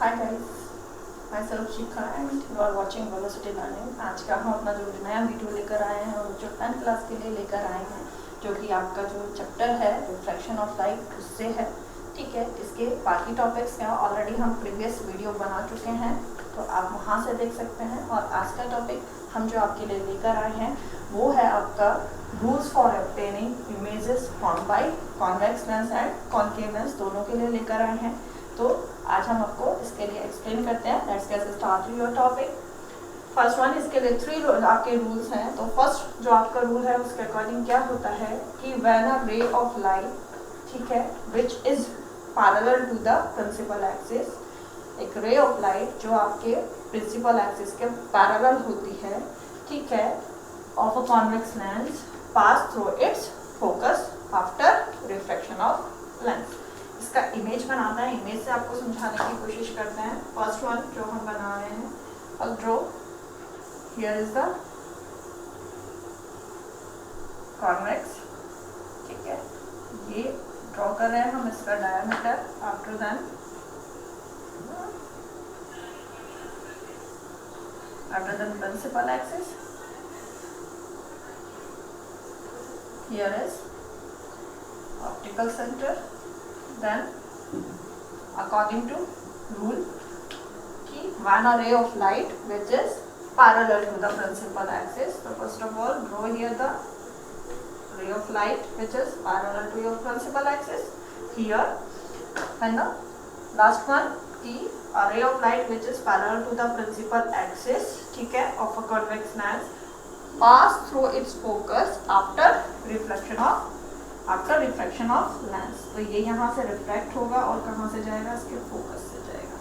Hi guys, myself Shikha and you are watching velocity learning. आज का हम अपना जो नया वीडियो लेकर आए हैं और जो 10th क्लास के लिए लेकर आए हैं, जो कि आपका जो चैप्टर है रिफ्लेक्शन ऑफ लाइट उससे है। ठीक है, इसके बाकी टॉपिक्स का ऑलरेडी हम प्रीवियस वीडियो बना चुके हैं, तो आप वहाँ से देख सकते हैं। और आज का टॉपिक हम जो आपके लिए लेकर आए हैं वो है आपका rules for obtaining images form by convex lens and concave lens, दोनों के लिए लेकर आए हैं। तो आज हम आपको इसके लिए एक्सप्लेन करते हैं। Let's get start your topic. First one, इसके लिए 3 आपके रूल्स हैं। तो फर्स्ट जो आपका रूल है उसके अकॉर्डिंग क्या होता है कि when a ray of light, ठीक है, which is parallel to the principal axis, एक रे ऑफ लाइट जो आपके प्रिंसिपल एक्सिस के पैरेलल होती है, ठीक है, of a convex lens pass through its focus after reflection of lens. इसका इमेज बनाना है, इमेज से आपको समझाने की कोशिश करते हैं। फर्स्ट वन जो हम बना रहे हैं, I'll draw. Here is the convex, ठीक है, ये ड्रॉ कर रहे हैं हम इसका diameter. After then principal axis, here is optical center. Then according to rule कि when a ray of light which is parallel to the principal axis, so first of all draw here the ray of light which is parallel to your principal axis here, and the last one कि a ray of light which is parallel to the principal axis, ठीक है, of a convex lens pass through its focus after reflection of lens. तो ये यहाँ से reflect होगा और कहाँ से जाएगा, इसके फोकस से जाएगा,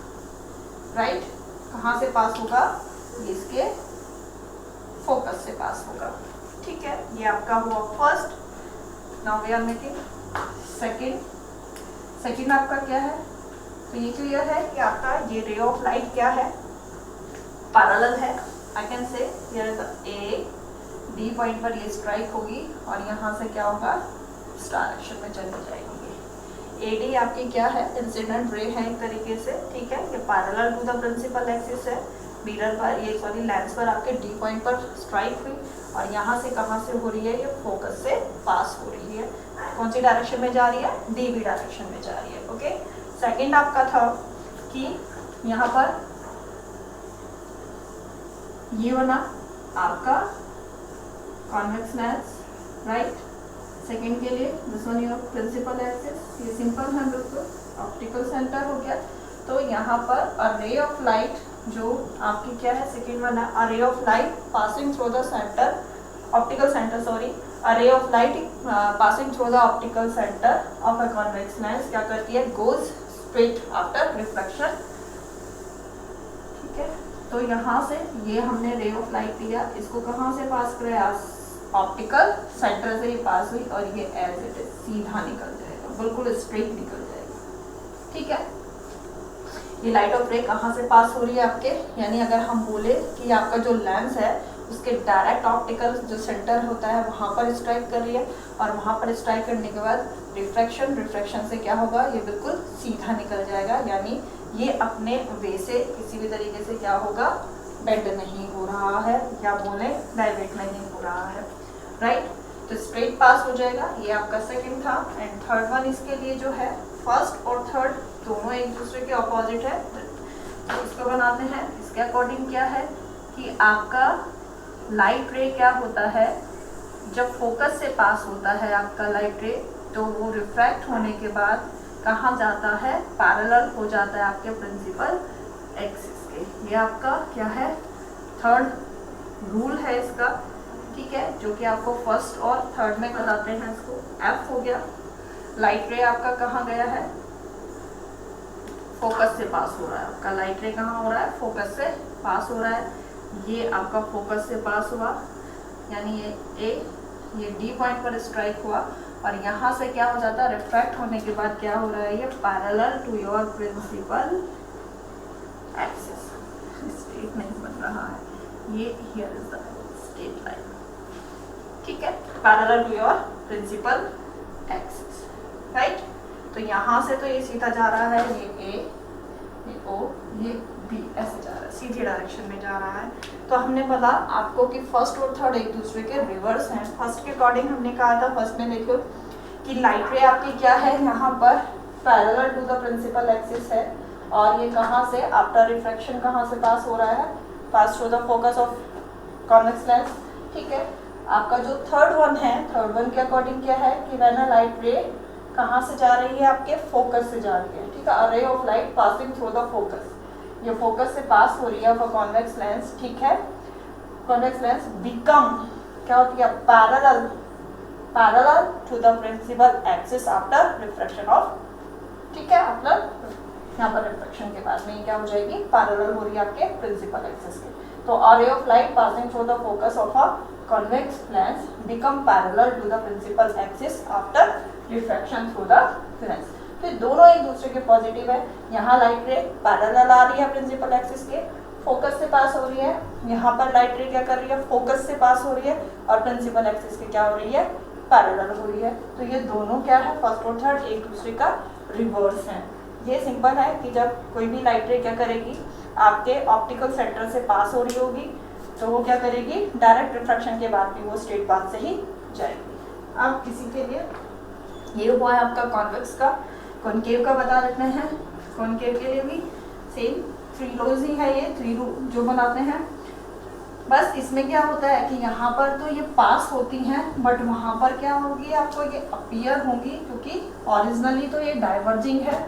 राइट। कहाँ से पास होगा, इसके फोकस से पास होगा, ठीक है। ये आपका हुआ first. Now we are making second आपका क्या है, तो ये क्लियर है कि आपका ये रे ऑफ लाइट क्या है, पैरेलल है। I can say here is A D point पर ये स्ट्राइक होगी और यहाँ से क्या होगा, इस डायरेक्शन में चली जाएगी। एडी आपकी क्या है, इंसिडेंट रे है एक तरीके से, ठीक है। ये parallel to the principal axis है, मिरर पर ये सॉरी लेंस पर आपके डी पॉइंट पर स्ट्राइक हुई और यहाँ से कहाँ से हो रही है, ये फोकस से पास हो रही है। कौन सी डायरेक्शन में जा रही है, डीबी डायरेक्शन में जा रही है, ओके। सेकेंड आपका था कि यहाँ पर ये बना आपका कॉन्वेक्स लेंस, राइट। सेकेंड के लिए this one your principal axis, ये सिंपल है बिल्कुल, ऑप्टिकल सेंटर हो गया। तो यहाँ पर अ रे ऑफ लाइट जो आपकी क्या है, सेकेंड वन है a ray of light passing through the centre, optical centre sorry, a ray of light passing through the optical centre of a convex lens क्या करती है, गोज स्ट्रेट आफ्टर रिफ्लेक्शन, ठीक है। तो यहाँ से ये हमने रे ऑफ लाइट लिया, इसको कहाँ से पास कराया, ऑप्टिकल सेंटर से ही पास हुई और ये एज इट इज सीधा निकल जाएगा, बिल्कुल स्ट्रेट निकल जाएगा, ठीक है। ये लाइट ऑफ रे कहाँ से पास हो रही है आपके, यानी अगर हम बोले कि आपका जो लेंस है उसके डायरेक्ट ऑप्टिकल जो सेंटर होता है वहाँ पर स्ट्राइक कर रही है और वहाँ पर स्ट्राइक करने के बाद रिफ्लेक्शन से क्या होगा, ये बिल्कुल सीधा निकल जाएगा, यानी ये अपने वे से किसी भी तरीके से क्या होगा, बेंड नहीं हो रहा है, या बोले डाइवेट नहीं हो रहा है, राइट। तो स्ट्रेट पास हो जाएगा, ये आपका सेकंड था। एंड थर्ड वन इसके लिए जो है, फर्स्ट और थर्ड दोनों एक दूसरे के ऑपोजिट है, तो इसको बनाते हैं। इसके अकॉर्डिंग क्या है कि आपका लाइट रे क्या होता है, जब फोकस से पास होता है आपका लाइट रे, तो वो रिफ्रैक्ट होने के बाद कहाँ जाता है, पैरेलल हो जाता है आपके प्रिंसिपल एक्सिस के। ये आपका क्या है, थर्ड रूल है इसका, ठीक है, जो कि आपको फर्स्ट और थर्ड में बताते हैं। इसको एफ हो गया, लाइट रे आपका कहाँ गया है, फोकस से पास हो रहा है, आपका लाइट रे कहाँ हो रहा है, फोकस से पास हो रहा है। ये आपका फोकस से पास हुआ, यानी ये ए, ये डी पॉइंट पर स्ट्राइक हुआ और यहाँ से क्या हो जाता है, रिफ्रैक्ट होने के बाद क्या हो रहा है, ये parallel to your principal axis, straight नहीं बन रहा है, ये here is the straight line, ठीक है, parallel to your principal axis, right. तो यहाँ से तो ये सीधा जा रहा है, ये ए, ये O, ये B ऐसे जा रहा है, सीधी डायरेक्शन में जा रहा है। तो हमने बोला आपको कि फर्स्ट और थर्ड एक दूसरे के रिवर्स हैं। फर्स्ट के अकॉर्डिंग हमने कहा था, फर्स्ट में देखो कि लाइट रे आपकी क्या है, यहाँ पर parallel to the principal axis है, और ये कहाँ से आफ्टर रिफ्रैक्शन कहाँ से पास हो रहा है, pass through the focus of convex lens. ठीक है, आपका जो थर्ड वन है, थर्ड वन के अकॉर्डिंग क्या है कि व्हेन अ लाइट रे कहाँ से जा रही है, आपके फोकस से जा रही है। ठीक है, a ray of light passing through the focus, ये फोकस से पास हो रही है फॉर कॉन्वेक्स लेंस। ठीक है, कॉन्वेक्स लेंस बिकम क्या होती है, parallel to the principal axis after refraction of. ठीक है, मतलब यहाँ पर रिफ्रैक्शन के बाद में क्या हो जाएगी, पैरेलल हो रही है आपके प्रिंसिपल एक्सिस के। तो a ray of light passing through the focus of a convex lens become parallel to the principal axis after refraction through the lens। तो दोनों एक दूसरे के पॉजिटिव है। यहाँ लाइट रे पैरेलल आ रही है प्रिंसिपल एक्सिस के, फोकस से पास हो रही है। यहाँ पर लाइट रे क्या कर रही है, फोकस से पास हो रही है, और प्रिंसिपल एक्सिस के क्या हो रही है, पैरेलल हो रही है। तो ये दोनों क्या है, फर्स्ट और थर्ड एक दूसरे का रिवर्स है। ये सिंपल है कि जब कोई भी लाइट रे क्या करेगी, आपके ऑप्टिकल सेंटर से पास हो रही होगी, तो वो क्या करेगी, डायरेक्ट रिफ्रैक्शन के बाद भी वो स्ट्रेट पाथ से ही जाएगी। अब किसी के लिए ये हुआ है आपका कॉन्वेक्स का। कॉनकेव का बता देते हैं, कॉनकेव के लिए भी सेम 3 लॉज ही है, ये 3 रूल जो बनाते हैं। बस इसमें क्या होता है कि यहाँ पर तो ये पास होती हैं, बट वहाँ पर क्या होगी, आपको ये अपीयर होंगी, क्योंकि ओरिजिनली तो ये डाइवर्जिंग है,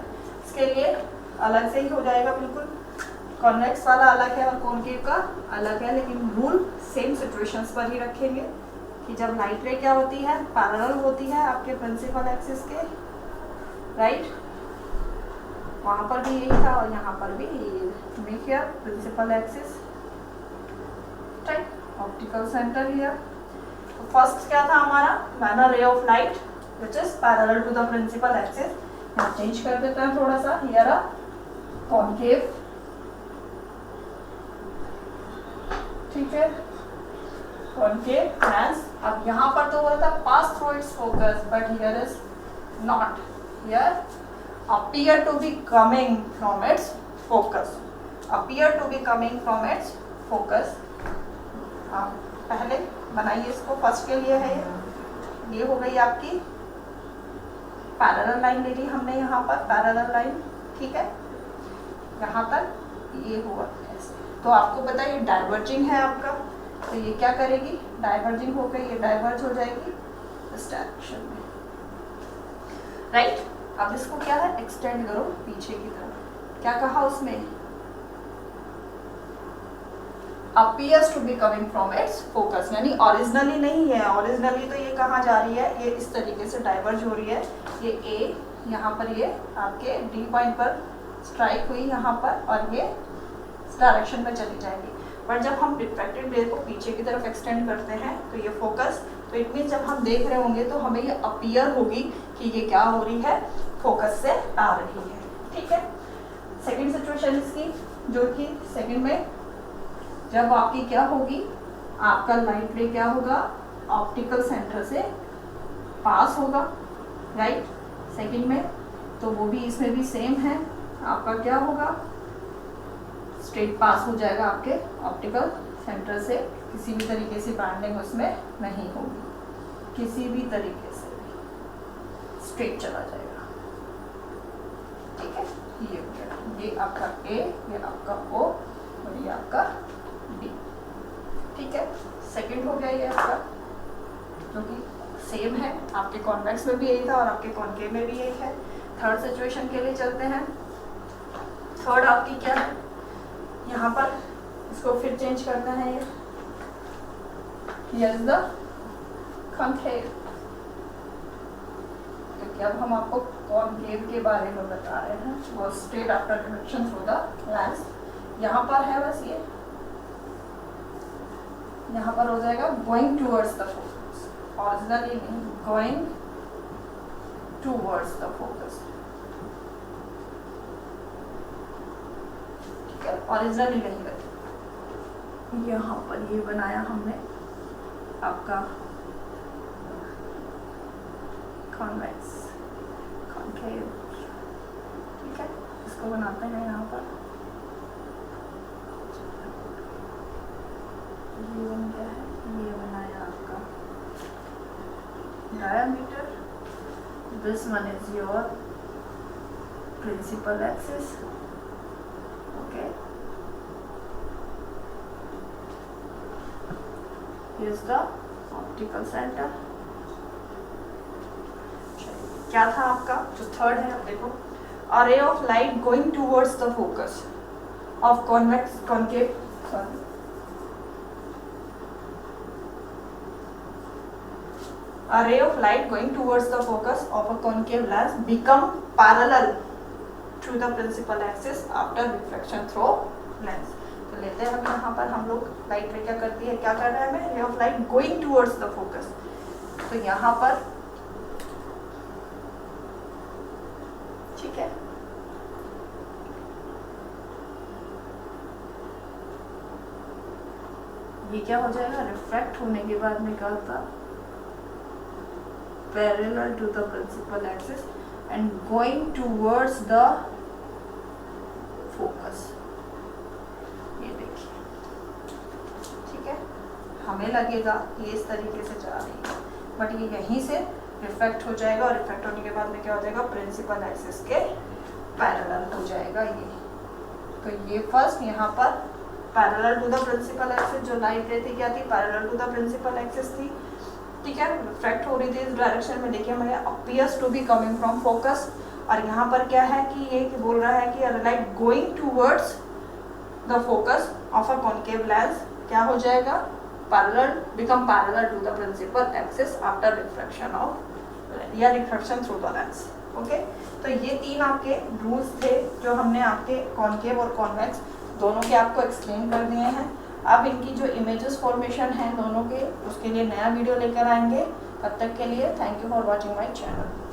इसके लिए अलग से ही हो जाएगा बिल्कुल। कॉन्वेक्स वाला अलग है और कॉनकेव का अलग है, लेकिन रूल सेम सिचुएशंस पर ही रखेंगे कि जब लाइट रे क्या होती है, पैरेलल होती है आपके प्रिंसिपल एक्सिस के, राइट, वहाँ पर भी यही था और यहाँ पर भी यही है, principal axis, right, optical centre here. तो फर्स्ट क्या था हमारा, when a ray of light which is parallel to the principal axis, यहाँ चेंज कर देते हैं थोड़ा सा, हियर अ कॉनकेव। ठीक है, कॉनकेव लेंस। अब यहाँ पर तो बोला था pass through its focus, but here is not, here appear to be coming from its focus, appear to be coming from its focus. हाँ, पहले बनाइए इसको, फर्स्ट के लिए है ये हो गई आपकी पैरेलल लाइन ले ली हमने, यहाँ पर पैरेलल लाइन। ठीक है, यहाँ तक ये हुआ ऐसे। तो आपको पता है ये डाइवर्जिंग है आपका, तो ये क्या करेगी, डाइवर्जिंग होकर ये डाइवर्ज हो जाएगी इस डायरेक्शन में, राइट। अब इसको क्या है, एक्सटेंड करो पीछे की तरफ। क्या कहा उसमें, appears to be coming from its focus, यानी ओरिजिनली नहीं है, ओरिजिनली तो ये कहाँ जा रही है, ये इस तरीके से डाइवर्ज हो रही है। ये A यहाँ पर ये आपके D पॉइंट पर स्ट्राइक हुई यहाँ पर, और ये इस डायरेक्शन में चली जाएगी। बट जब हम रिफ्रैक्टेड रे को पीछे की तरफ एक्सटेंड करते हैं तो ये फोकस, तो इट मीन जब हम देख रहे होंगे तो हमें ये अपीयर होगी कि ये क्या हो रही है, फोकस से आ रही है। ठीक है, सेकेंड सिचुएशन इसकी, जो कि सेकेंड में जब आपकी क्या होगी, आपका लाइट रे क्या होगा, ऑप्टिकल सेंटर से पास होगा, राइट, सेकंड में। तो वो भी इसमें भी सेम है, आपका क्या होगा, स्ट्रेट पास हो जाएगा आपके ऑप्टिकल सेंटर से, किसी भी तरीके से बैंडिंग उसमें नहीं होगी, किसी भी तरीके से स्ट्रेट चला जाएगा। ठीक है, ये हो गया, ये आपका A, ये आपका O और ये आपका B। ठीक है, सेकंड हो गया ये आपका, जो कि सेम है, आपके कॉन्वेक्स में भी यही था और आपके कॉनकेव में भी यही है। थर्ड सिचुएशन के लिए चलते हैं। थर्ड आपकी क्या है, यहाँ पर इसको फिर चेंज करना है, ये इज द कॉनकेव, क्योंकि अब हम आपको कॉनकेव के बारे में बता रहे हैं, वो straight after reflection through the lens. यहाँ पर है बस ये, यहाँ पर हो जाएगा going towards the focus, originally नहीं, गोइंग टूवर्ड्स द फोकस। ठीक है, ओरिजिनली नहीं रहती। यहाँ पर ये बनाया हमने आपका कॉन्वेक्स, कॉनकेव। ठीक है, इसको बनाते हैं यहाँ पर, ये बन गया है, ये बनाया आपका diameter, this one is your principal axis, okay, here's the optical center। क्या था आपका जो थर्ड है, अब देखो, a ray of light going towards the focus of convex concave, sorry, a ray of light going towards the focus of a concave lens become parallel to the principal axis after reflection through lens। तो लेते हैं हम यहाँ पर, हम लोग light रे क्या करती है, क्या कर रहा है हमें, रे of light going towards the focus. तो यहाँ पर ठीक है, ये क्या हो जाएगा, रिफ्रैक्ट होने के बाद में क्या होता, parallel to the principal axis and going towards the focus. ये देखिए, ठीक है, हमें लगेगा ये इस तरीके से जा रही है, बट ये यहीं से रिफ्रैक्ट हो जाएगा, और रिफ्रैक्ट होने के बाद में क्या हो जाएगा, प्रिंसिपल एक्सिस के पैरेलल हो जाएगा ये। तो ये फर्स्ट यहाँ पर parallel to the principal axis, जो लाइट रे थी क्या थी, parallel to the principal axis थी, ठीक है, रिफ्रैक्ट हो रही थी इस डायरेक्शन में, देखिए हमें appears to be coming from focus, और यहाँ पर क्या है कि ये बोल रहा है कि light going towards the focus of a concave lens क्या हो जाएगा, parallel, become parallel to the principal axis after refraction of या refraction through the lens, okay. तो ये तीन आपके रूल्स थे जो हमने आपके कॉन्केव और कॉन्वेक्स दोनों के आपको एक्सप्लेन कर दिए हैं। अब इनकी जो इमेजेस फॉर्मेशन है दोनों के, उसके लिए नया वीडियो लेकर आएंगे। तब तक के लिए thank you for watching my channel.